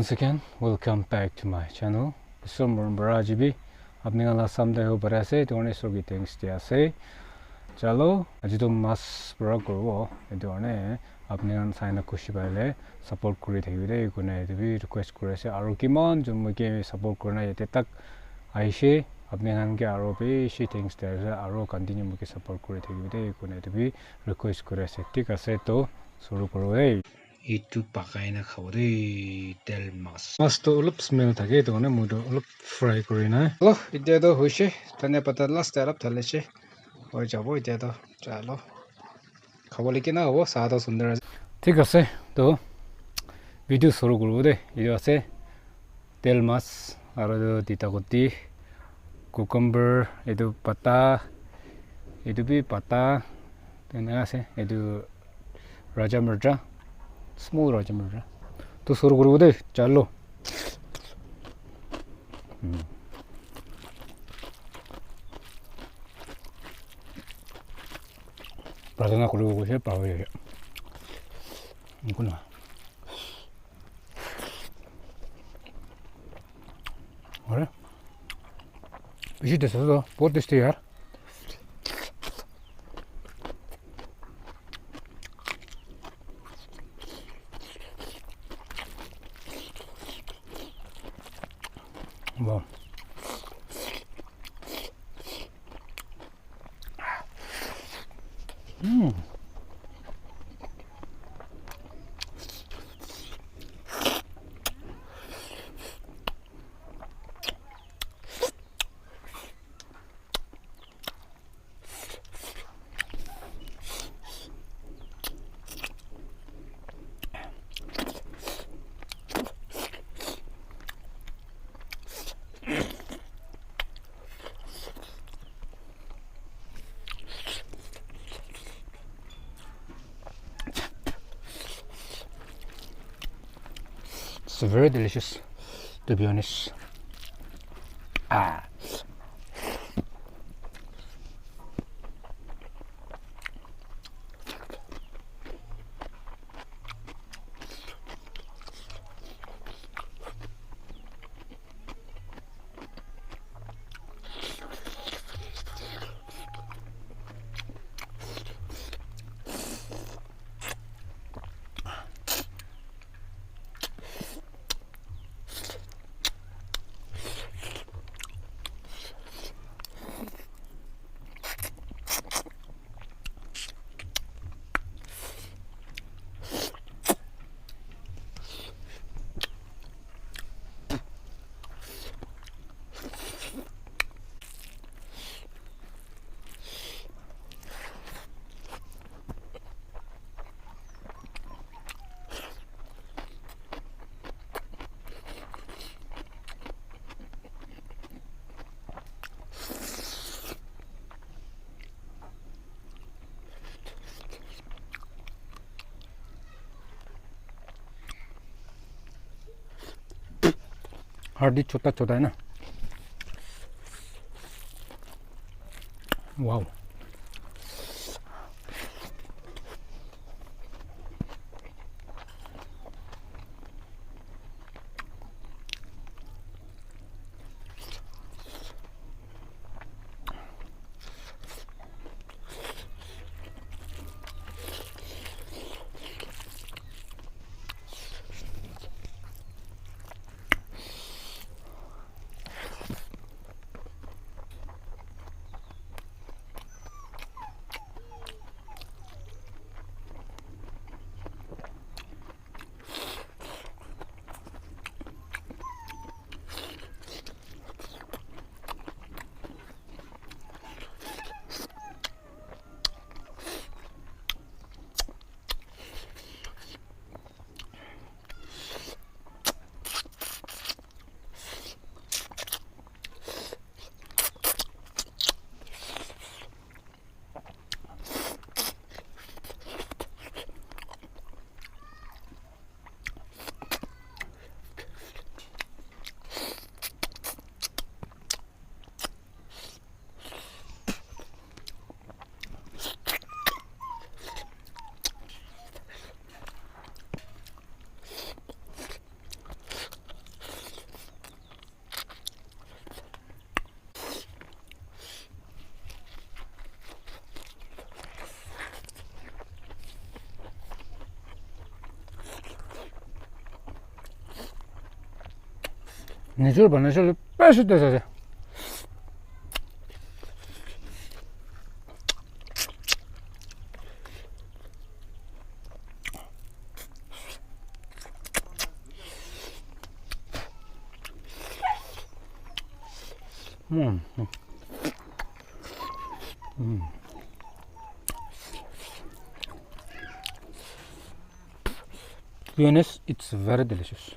once again, welcome back to my channel. Summer Barajibi. अपने वाला समझे हो बड़ा से तो उन्हें सोगी things दिया से चलो आज तो मास बड़ा करो ये तो उन्हें अपने वाला साइना खुशी वाले support करी थी भी कुने तो भी request करे से आरो की मान जो मुझे support करना ये तक आइशे अपने वाला के आरो पे शी things दिया से आरो continue मुझे support करी थी भी कुने तो भी request करे से ठीक है तो शुरू करो है itu pakai na khawde tel mas to ulup smell thake to ne mudo ulup fry kori na lo ite to hoise tanya pata last tarap thale che oi jabo ite to chalo khawali ke na ho sa to sundar ঠিক আছে তো video শুরু করব দে এই আছে তেল মাছ আর তিতাকতি cucumber এটো পাতা এটো বি পাতা তেনে আছে এটো রাজা মির্জা small राजा मिल रहा तो शुरू करो दे चलो प्रार्थना करो से पावे इनको ना अरे इसी तरह से तो बहुत टेस्टी यार Wow. It's very delicious, to be honest. हल्दी छोटा छोटा है ना वाव Naturel, pas juste ça. To be honest, it's very delicious.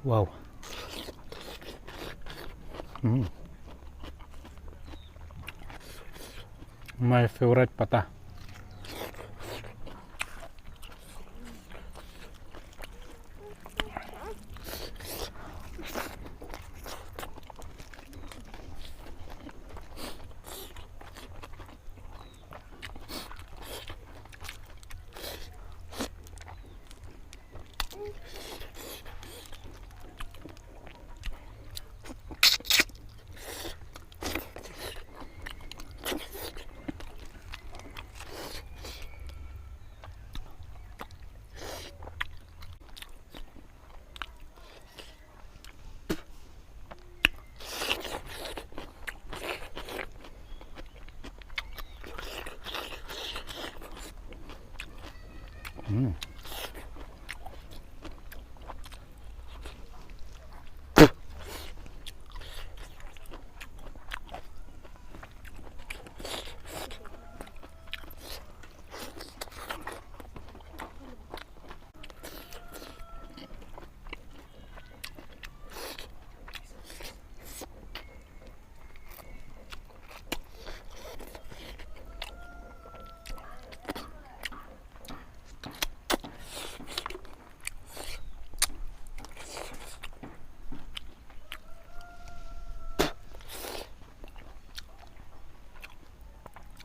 Wow. My favorite pata.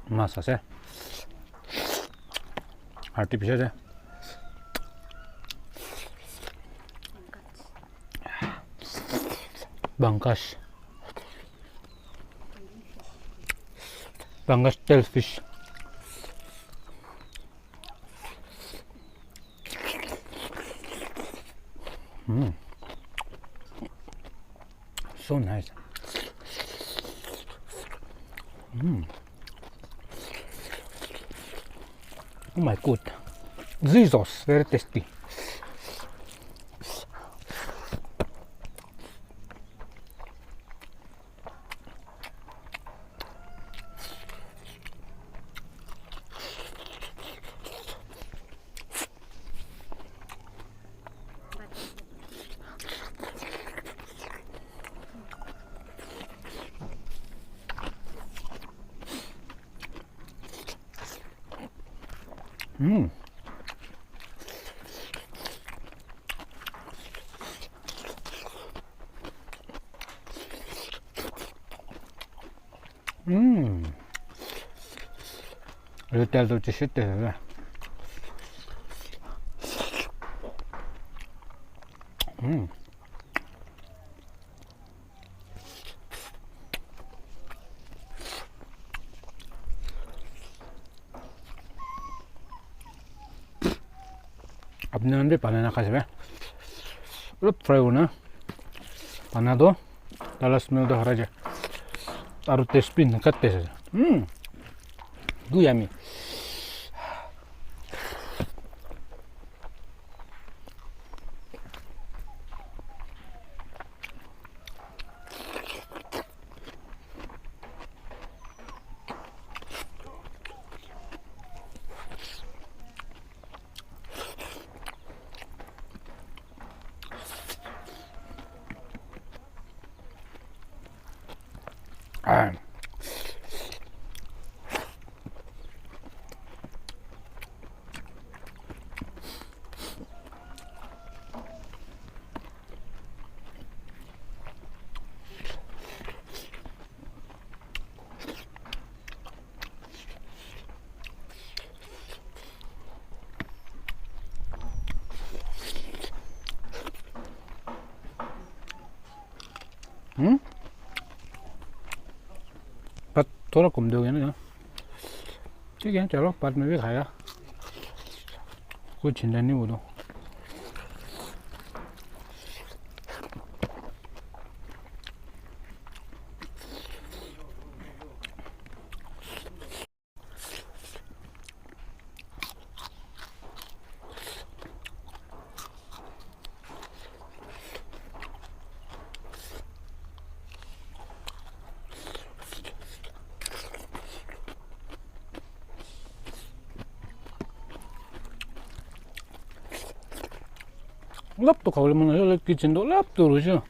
Masa sih, artificial sih. Bangkas shellfish. So nice. Oh my god, Jesus, very tasty. Retail dolce shit है अपने अंदर पाना खासे में उल्ट fry होना पाना दो ताला स्मेल तो हरा जाए तारू टेस्ट भी निकलते हैं do yummy. बट थोड़ा कम दोगे ना, ठीक है चलो बाद में भी खाया, कोई चिंता नहीं वो तो। 랍도 가려면 헬레 키친도 랍도 그러죠.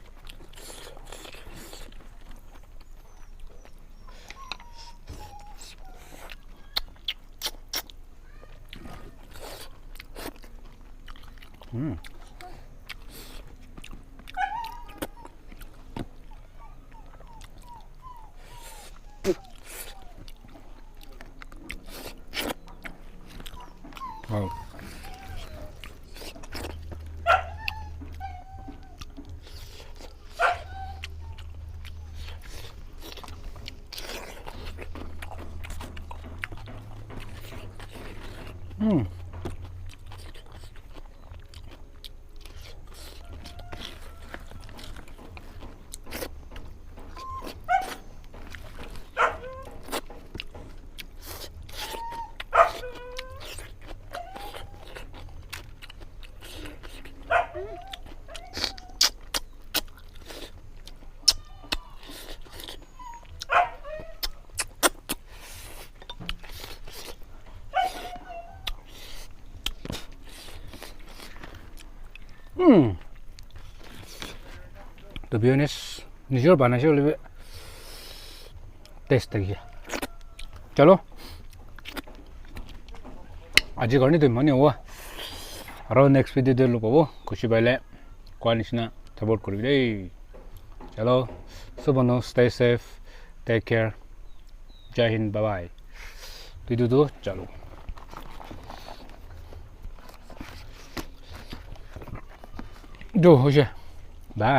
와우. To be honest, निचोड़ पाना चाहिए वाले टेस्ट तक चलो आज करनी तो मनी हुआ और नेक्स्ट वीडियो दे लो पावो खुशी पहले क्वालिटी ना सपोर्ट करो दे चलो सुबह stay safe take care जय हिंद बाय बाय वीडियो तो चलो जो हो जाए बाय